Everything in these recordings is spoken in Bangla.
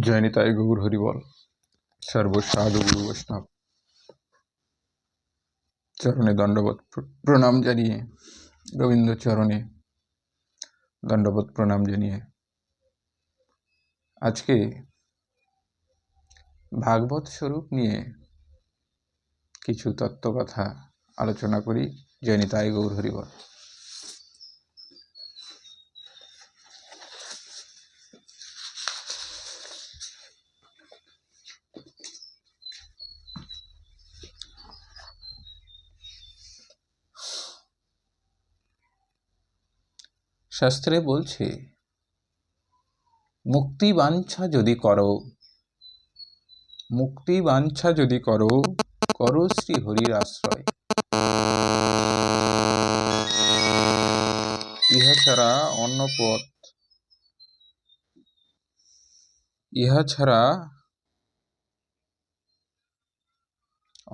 জয়নিতাই গৌর হরিবল। সর্বসাধু গুরু বৈষ্ণব চরণে দণ্ডবত প্রণাম জানিয়ে, গোবিন্দ চরণে দণ্ডবত প্রণাম জানিয়ে আজকে ভাগবত স্বরূপ নিয়ে কিছু তত্ত্বকথা আলোচনা করি। জয়নিতাই গৌর হরিবল। শাস্ত্রে বলছে, মুক্তি বাঞ্ছা যদি করো, মুক্তি বাঞ্ছা যদি করো, করো শ্রী হরির আশ্রয়। ইহা ছাড়া অন্য পথ, ইহা ছাড়া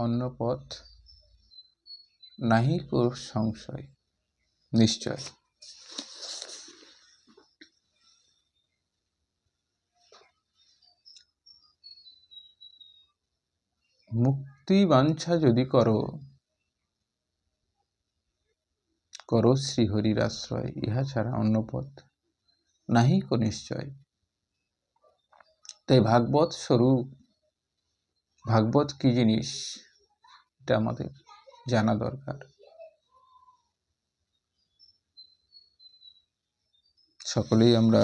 অন্য পথ নাহি কো সংশয়। নিশ্চয় মুক্তি বাঞ্ছা যদি করো, করো শ্রীহরির আশ্রয়। ইহা ছাড়া অন্য পথ নাহি কো নিশ্চয়। তাই ভাগবত স্বরূপ, ভাগবত কি জিনিস, এটা আমাদের জানা দরকার। সকলেই আমরা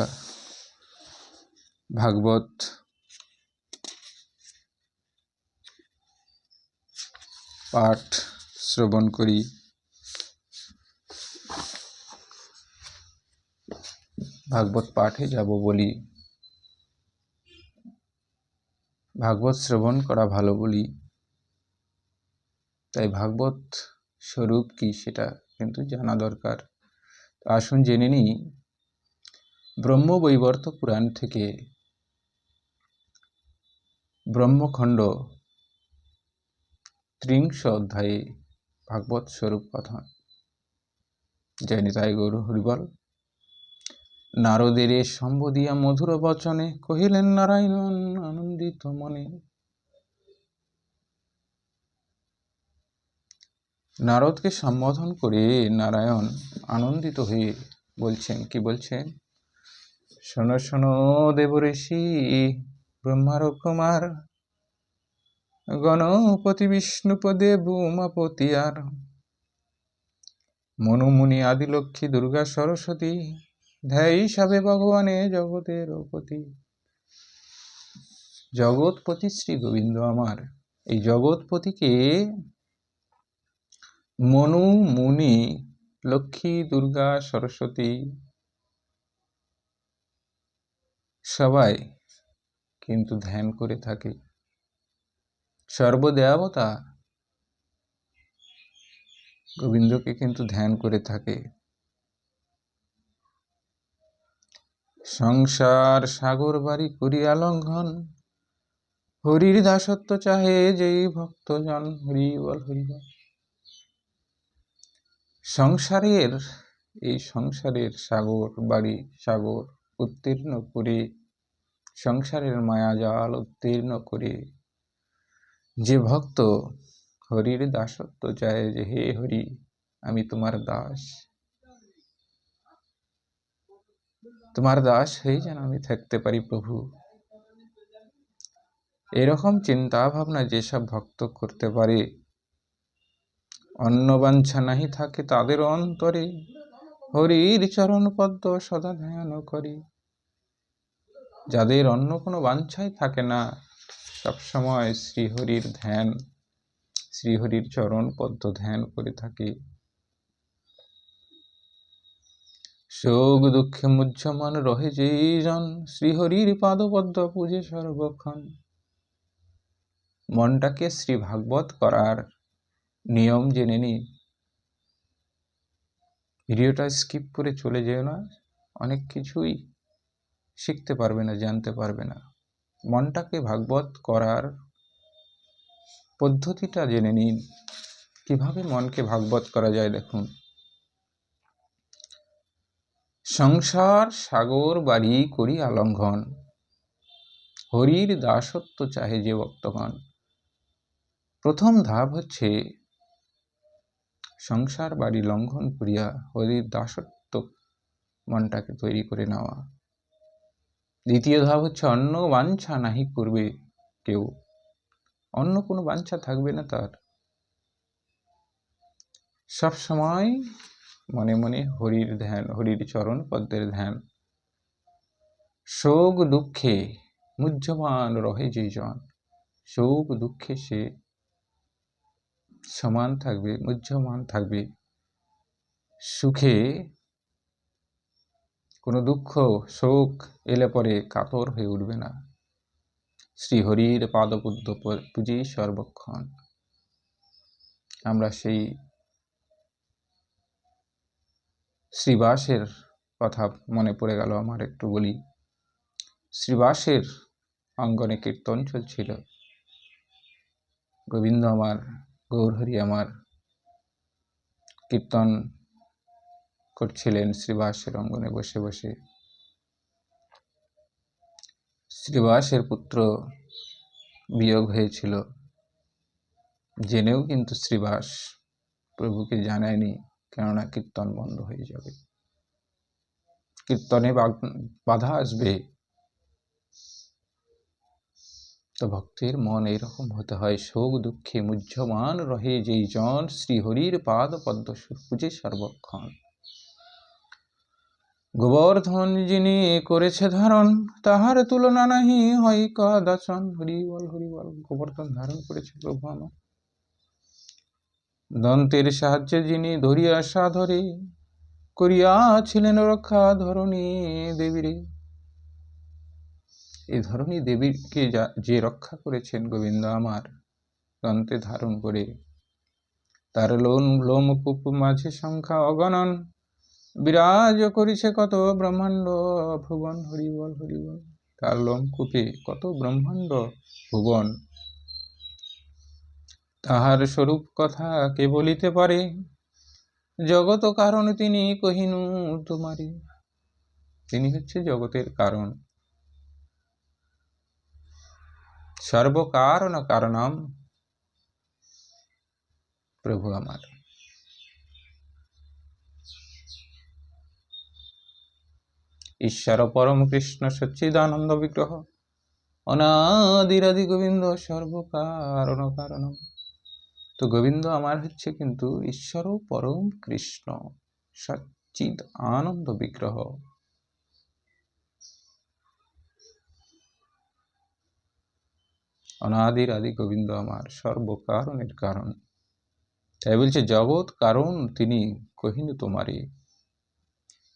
ভাগবত পাঠ শ্রবণ করি, ভাগবত পাঠে যাব বলি, ভাগবত শ্রবণ করা ভালো বলি। তাই ভাগবত স্বরূপ কি সেটা কিন্তু জানা দরকার। আসুন জেনে নিই ব্রহ্মবৈবর্ত পুরাণ থেকে ব্রহ্মখণ্ড ৩০ অধ্যায়ে ভাগবত স্বরূপ কথা। জয়নিতাই গৌর হরিবল। নারদের সম্বোধিয়া মধুর বচনে কহিলেন নারায়ণ আনন্দিত মনে। নারদকে সম্বোধন করে নারায়ণ আনন্দিত হয়ে বলছেন, কি বলছেন? শোনো শোনো দেবঋষি ব্রহ্মার কুমার, গণপতি বিষ্ণুপদে উমাপতি আর মনুমুনি আদিলক্ষ্মী দুর্গা সরস্বতী, ধ্যায়ী সবে ভগবানে জগতের পতি। জগৎপতি শ্রী গোবিন্দ আমার, এই জগৎপতিকে মনু মুনি লক্ষ্মী দুর্গা সরস্বতী সবাই কিন্তু ধ্যান করে থাকে। সর্বদেবতা গোবিন্দকে কিন্তু ধ্যান করে থাকে। সংসার সাগর বাড়ি করিয়া লঙ্ঘন, হরির দাসত্ব চাহে যেই ভক্তজন। হরি বল হরি বল। সংসারের এই সংসারের সাগর বাড়ি, সাগর উত্তীর্ণ করে, সংসারের মায়াজাল উত্তীর্ণ করে যে ভক্ত হরির দাসত্ব চায়, যে হে হরি আমি তোমার দাস, তোমার দাস হয়ে যেন আমি থাকতে পারি প্রভু, এরকম চিন্তা ভাবনা যেসব ভক্ত করতে পারে, অন্য বাঞ্ছা নাহি থাকে তাদের অন্তরে, হরির চরণ পদ্ম সদা ধ্যান করি। যাদের অন্য কোনো বাঞ্ছাই থাকে না, সবসময় শ্রীহরির ধ্যান, শ্রীহরির চরণ পদ্ম ধ্যান করে থাকে, শোক দুঃখে মুহ্যমান রহে যেই জন, শ্রীহরির পাদপদ্ম পূজে সর্বক্ষণ। মনটাকে শ্রী ভাগবত করার নিয়ম জেনে নিন। ভিডিওটা স্কিপ করে চলে যেও না, অনেক কিছুই শিখতে পারবে না, জানতে পারবে না। মনটাকে ভাগবত করার পদ্ধতিটা জেনে নিন, কিভাবে মনকে ভাগবত করা যায়। দেখুন, সংসার সাগর বাড়ি করি আলঙ্ঘন, হরির দাসত্ব চাহে যে ভক্তগণ। প্রথম ধাপ হচ্ছে সংসার বাড়ি লঙ্ঘন করিয়া হরির দাসত্ব মনটাকে তৈরি করে নেওয়া। দ্বিতীয় ধাপ হচ্ছে অন্য বাঞ্ছা নাহি করবে কেউ, অন্য কোনো বাঞ্ছা থাকবে না তার। সব সময় মনে মনে হরির ধ্যান, হরির চরণ পদ্মের ধ্যান। শোক দুঃখে মুহ্যমান রহে যে জন, শোক দুঃখে সে সমান থাকবে, মুহ্যমান থাকবে। সুখে কোনো দুঃখ শোক এলে পরে কাতর হয়ে উঠবে না। শ্রীহরির পাদপদ্ম পুজি সর্বক্ষণ। আমরা সেই শ্রীবাসের কথা মনে পড়ে গেল আমার, একটু বলি। শ্রীবাসের অঙ্গনে কীর্তন চলছিল। গোবিন্দ আমার, গৌরহরি আমার কীর্তন করছিলেন শ্রীবাসের অঙ্গনে বসে বসে। শ্রীবাসের পুত্র বিয়োগ হয়েছিল, জেনেও কিন্তু শ্রীবাস প্রভুকে জানায়নি, কেননা কীর্তন বন্ধ হয়ে যাবে, কীর্তনে বাধা আসবে। তো ভক্তের মন এইরকম হতে হয়, শোক দুঃখে মুহ্যমান রহে যেই জন, শ্রীহরির পাদ পদ্ম পুজে সর্বক্ষণ। গোবর্ধন যিনি করেছে ধারণ, তাহার তুলনা নাহি হয় কদাচন। হরি বল হরি বল। গোবর্ধন ধারণ করেছে প্রভু আমার। দন্তের সাহায্যে যিনি ধরিয়া সাধরে, করিয়াছিলেন রক্ষা ধরণী দেবীরে। এই ধরণী দেবীকে যে রক্ষা করেছেন গোবিন্দ আমার দন্তে ধারণ করে, তার লোমকূপ মাঝে সংখ্যা অগণন, বিরাজ করিছে কত ব্রহ্মাণ্ড ভুবন। হরি বল হরি বল। তার লোমকূপে কত ব্রহ্মাণ্ড ভুবন। তাহার স্বরূপ কথা কে বলিতে পারে, জগত কারণ তিনি কহিনু তোমারে। তিনি হচ্ছে জগতের কারণ, সর্বকারণ কারণম প্রভু আমার। ঈশ্বর পরম কৃষ্ণ সচ্চিদানন্দ বিগ্রহ, অনাদিরাদি গোবিন্দ সর্বকারণ কারণম। তো গোবিন্দ আমার হচ্ছে কিন্তু ঈশ্বর পরম কৃষ্ণ সচ্চিদ আনন্দ বিগ্রহ। অনাদির আদি গোবিন্দ আমার সর্বকারণের কারণ। তাই বলছে জগৎ কারণ তিনি কহিনু তোমারে।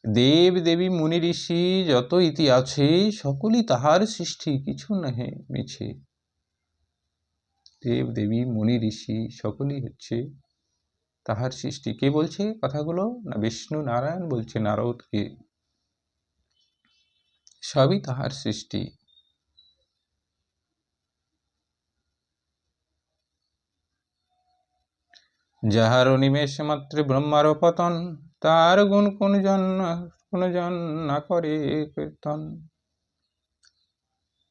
দেব দেবী মুনি ঋষি যত ইতি আছে, সকলই তাহার সৃষ্টি, কিছু নহে মিছে। দেব দেবী মুনি ঋষি সকলই হচ্ছে তাহার সৃষ্টি। কে বলছে কথাগুলো? না বিষ্ণু নারায়ণ বলছে নারদকে, সবই তাহার সৃষ্টি। যাহার নিমেষ মাত্রে ব্রহ্মার পতন, তার গুণ কোন জন না করে কীর্তন।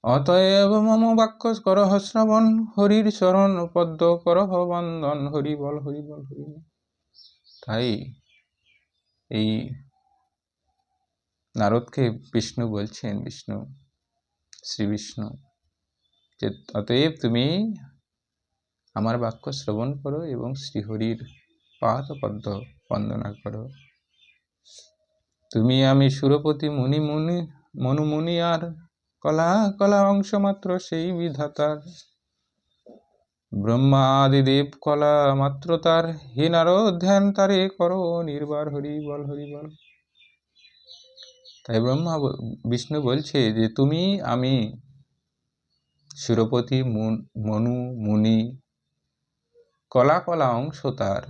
অতএব মম বাক্য করহ শ্রবণ, হরির চরণ পদ্ম করহ বন্দন। হরি বল হরি বল হরি বল। তাই এই নারদকে বিষ্ণু বলছেন, বিষ্ণু শ্রী বিষ্ণু, যে অতএব তুমি আমার বাক্য শ্রবণ করো এবং শ্রীহরির পাদ পদ্ম বন্দনা করো। তুমি আমি সুরপতি মুনি মুনি মনু মুনি, আর কলা কলা অংশ মাত্র সেই বিধাতার। ব্রহ্মা আদি দেব কলা মাত্র তার, হে নারদ ধ্যান তারে করো নির্বার। হরি বল হরি বল। তাই ব্রহ্মা বিষ্ণু বলছে যে তুমি আমি সুরপতি মনু মুনি, কলা কলা অংশ তার,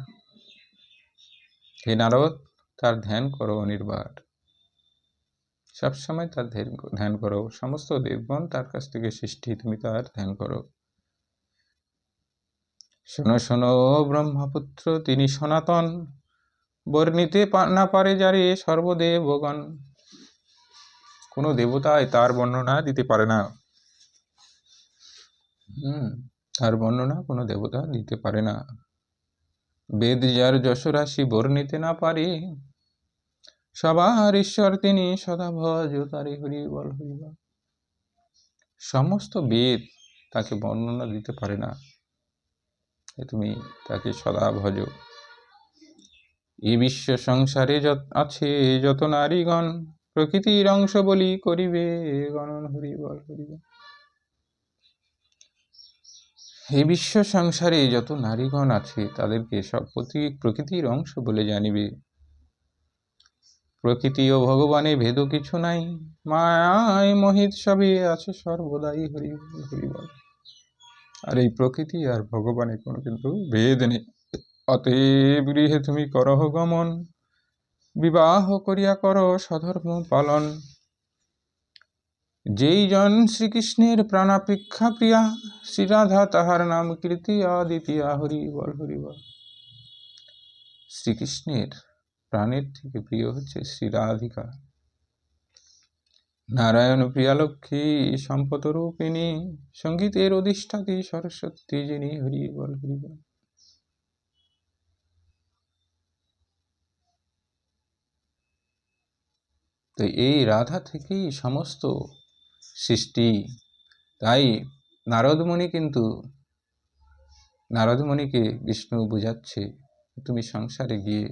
হে নারদ তার ধ্যান করো অনির্বার। সবসময় তার ধ্যান করো, সমস্ত দেবগণ তার কাছ থেকে সৃষ্টি, তুমি তার ধ্যান করো। শোনো শোনো ব্রহ্মপুত্র তিনি সনাতন, বর্ণিতে না পারে যারে সর্বদেবগণ। কোনো দেবতাই তার বর্ণনা দিতে পারে না। তার বর্ণনা কোনো দেবতা দিতে পারে না। বেদ যার যশরাশি বর্ণিতে না পারে, সবার ঈশ্বর তিনি সদা ভজ তারে, হরি বল হরি বল। সমস্ত বেদ তাকে বর্ণনা দিতে পারে না, তুমি তাকে সদা ভজ। এই বিশ্ব সংসারে আছে যত নারীগণ, প্রকৃতির অংশ বলি করিবে গণন, হরি বল হরি বল। এই বিশ্ব সংসারে যত নারীগণ আছে তাদেরকে সব প্রকৃতির অংশ বলে জানিবে। প্রকৃতি ও ভগবানে ভেদ কিছু নাই, মায়ায় মোহিত সবে আছে সর্বদাই, হরি বল হরি বল। আর এই প্রকৃতি আর ভগবানে কোনো কিন্তু ভেদ নেই। অতএব গৃহে তুমি করহ গমন, বিবাহ করিয়া করো স্বধর্ম পালন। যেই জন শ্রীকৃষ্ণের প্রাণাপেক্ষা প্রিয়া, শ্রীরাধা তাহার নাম কীর্তিয়া দ্বিতীয়া, হরি বল হরি বল। শ্রীকৃষ্ণের প্রাণের থেকে প্রিয় হচ্ছে শ্রী রাধিকা। নারায়ণ প্রিয়ালক্ষ্মী সম্পদ রূপিণী, সঙ্গীতের অধিষ্ঠাত্রী সরস্বতী যিনি, হরি বল হরি বল। তো এই রাধা থেকেই সমস্ত সৃষ্টি। তাই নারদমণিকে বিষ্ণু বুঝাচ্ছে, তুমি সংসারে গিয়ে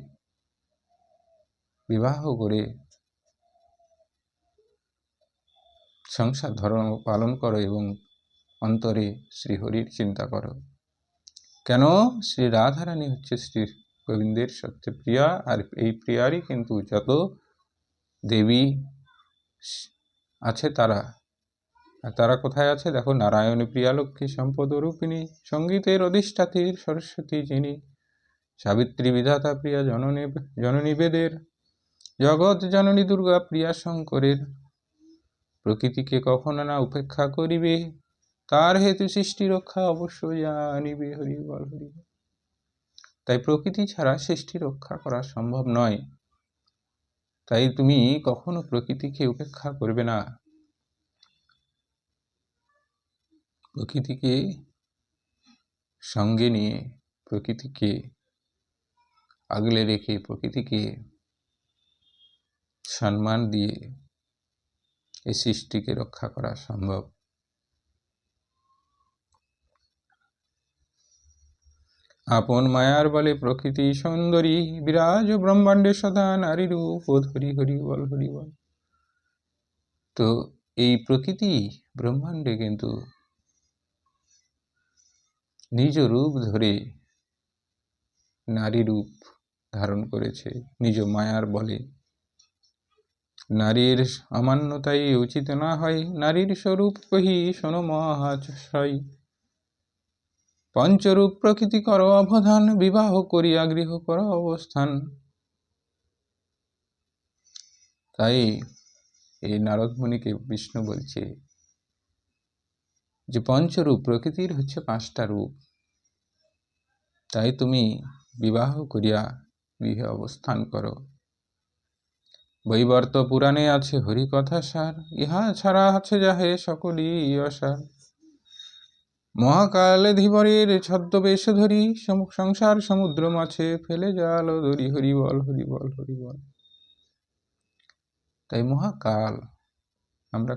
বিবাহ করে সংসার ধর্ম পালন করো এবং অন্তরে শ্রীহরির চিন্তা করো। কেন? শ্রী রাধারানী হচ্ছে শ্রী গোবিন্দের সবচেয়ে প্রিয়া, আর এই প্রিয়ারই কিন্তু যত দেবী আছে তারা কোথায় আছে দেখো, নারায়ণী প্রিয়ালক্ষ্মী সম্পদ রূপিণী, সঙ্গীতের অধিষ্ঠাত্রীর সরস্বতী যিনি, সাবিত্রী বিধাতা প্রিয়া জননী বেদের, জগৎ জননী দুর্গা প্রিয়া শঙ্করের। প্রকৃতিকে কখনো না উপেক্ষা করিবে, তার হেতু সৃষ্টি রক্ষা অবশ্যই জানিবে, হরি বল হরি বল। তাই প্রকৃতি ছাড়া সৃষ্টি রক্ষা করা সম্ভব নয়। তাই তুমি কখনো প্রকৃতিকে উপেক্ষা করবে না, প্রকৃতিকে সঙ্গে নিয়ে, প্রকৃতিকে আগলে রেখে, প্রকৃতিকে সম্মান দিয়ে এই সৃষ্টিকে রক্ষা করা সম্ভব। আপন মায়ার বলে প্রকৃতি সুন্দরী, বিরাজ ব্রহ্মাণ্ডে সদা নারী রূপ ধরি, হরি বল হরি বল। তো এই প্রকৃতি ব্রহ্মাণ্ডে কিন্তু নিজ রূপ ধরে নারী রূপ ধারণ করেছে নিজ মায়ার বলে। নারীর অমান্যতাই উচিত না হয়, নারীর স্বরূপ কহি শোনো মহাশয়। পঞ্চরূপ প্রকৃতি কর অবধান, বিবাহ করিয়া গৃহ কর অবস্থান। তাই এই নারদ মুনিকে বিষ্ণু বলছে যে পঞ্চরূপ প্রকৃতির হচ্ছে 5টা রূপ, তাই তুমি বিবাহ করিয়া গৃহে অবস্থান করো। বৈবর্ত পুরাণে আছে হরি কথা সার, ইহা ছাড়া আছে যাহে সকলই অসার। মহাকালে ধীবরের ছদ্মবেশ ধরি, সংসার সমুদ্র মাছে ফেলে জাল ধরি, হরি বল হরি বল হরি বল। তাই মহাকাল, আমরা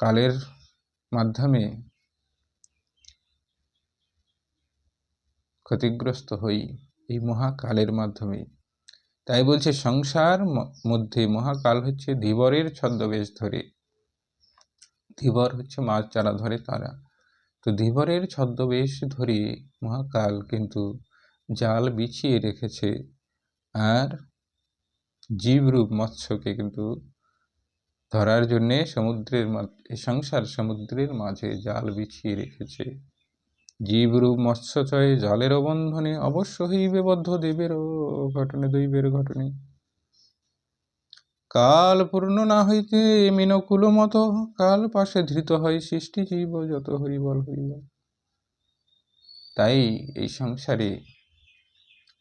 কালের মাধ্যমে ক্ষতিগ্রস্ত হই, এই মহাকালের মাধ্যমে। তাই বলছে সংসার মধ্যে মহাকাল হচ্ছে ধীবরের ছদ্মবেশ ধরে। ধীবর হচ্ছে মাছ যারা ধরে তারা, তো ধীবরের ছদ্মবেশ ধরে মহাকাল কিন্তু জাল বিছিয়ে রেখেছে, আর জীবরূপ মৎস্যকে কিন্তু ধরার জন্যে সংসার সমুদ্রের মাঝে জাল বিছিয়ে রেখেছে। জীবরূপ মৎস্যচয় জালের বন্ধনে, অবশ্য হইবে বদ্ধ দেবেরও ঘটনে, দৈবের ঘটনে। কাল পূর্ণ না হইতে মিনকুল মত, কাল পাশে ধৃত হয় সৃষ্টি জীব যত, হরি বল হরি বল। তাই এই সংসারে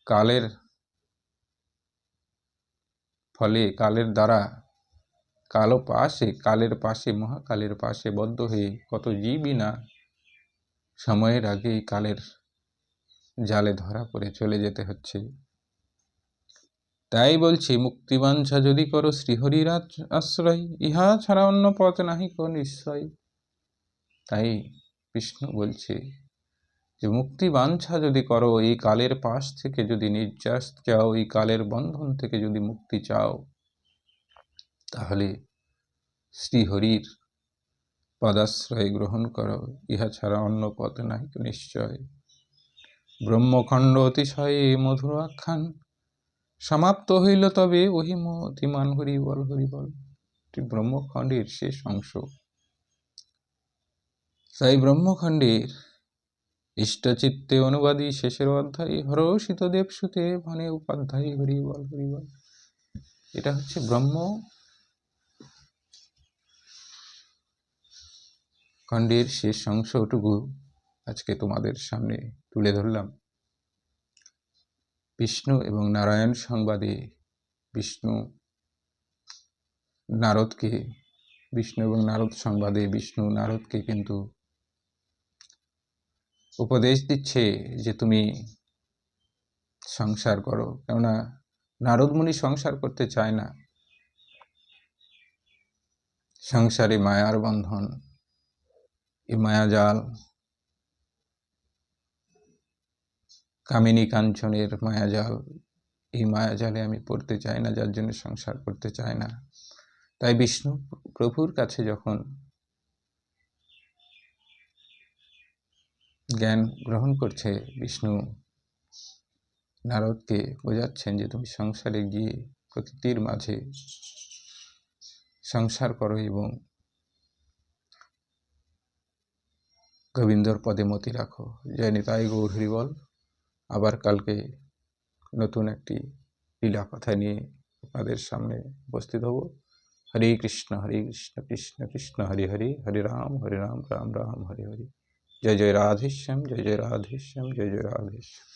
কালের ফলে, কালের দ্বারা কালের পাশে মহাকালের পাশে বদ্ধ হয়ে কত জীবই না সময়ের আগেই কালের জালে ধরা পড়ে চলে যেতে হচ্ছে। তাই বলছি, মুক্তিবাঞ্ছা যদি করো শ্রীহরির আশ্রয়, ইহা ছাড়া অন্য পথ নাহি কো নিশ্চয়। তাই বিষ্ণু বলছে যে মুক্তি বাঞ্ছা যদি করো, এই কালের পাশ থেকে যদি নির্যাস চাও, এই কালের বন্ধন থেকে যদি মুক্তি চাও, তাহলে শ্রীহরির পদাশ্রয় গ্রহণ করো, ইহা ছাড়া অন্য পথ নাই নিশ্চয়। ব্রহ্মখণ্ড অতিশয়ে মধুর আখ্যান, সমাপ্ত হইল তবে ওহি মতিমান হরি বল হরি বল। ব্রহ্মখণ্ডের শেষ অংশ। তাই ব্রহ্মখণ্ডের ইষ্টচিত্তে অনুবাদী শেষের অধ্যায়, হরষিত দেবসুতে মানে উপাধ্যায় হরি বল হরি বল। এটা হচ্ছে ব্রহ্মখণ্ডের শেষ অংশটুকু আজকে তোমাদের সামনে তুলে ধরলাম। বিষ্ণু এবং নারায়ণ সংবাদে বিষ্ণু এবং নারদ সংবাদে বিষ্ণু নারদকে কিন্তু উপদেশ দিচ্ছে যে তুমি সংসার করো। কেননা নারদ মুনি সংসার করতে চায় না। সংসারে মায়ার বন্ধন, এই মায়াজাল, কামিনী কাঞ্চনের মায়াজাল, এই মায়াজালে আমি পড়তে চাই না, যার জন্য সংসার করতে চায় না। তাই বিষ্ণু প্রভুর কাছে যখন জ্ঞান গ্রহণ করছে, বিষ্ণু নারদকে বোঝাচ্ছেন যে তুমি সংসারে গিয়ে প্রকৃতির মাঝে সংসার করো এবং গোবিন্দর পদে মতি রাখো। জয় নিতাই গৌর হরি বল। আবার কালকে নতুন একটি লীলা কথা নিয়ে আপনাদের সামনে উপস্থিত হব। হরে কৃষ্ণ কৃষ্ণ কৃষ্ণ হরে হরে, হরে রাম রাম রাম হরে হরে। জয় জয় রাধেশ্যাম, জয় জয় রাধেশ্যাম, জয় জয় রাধেশ্যাম।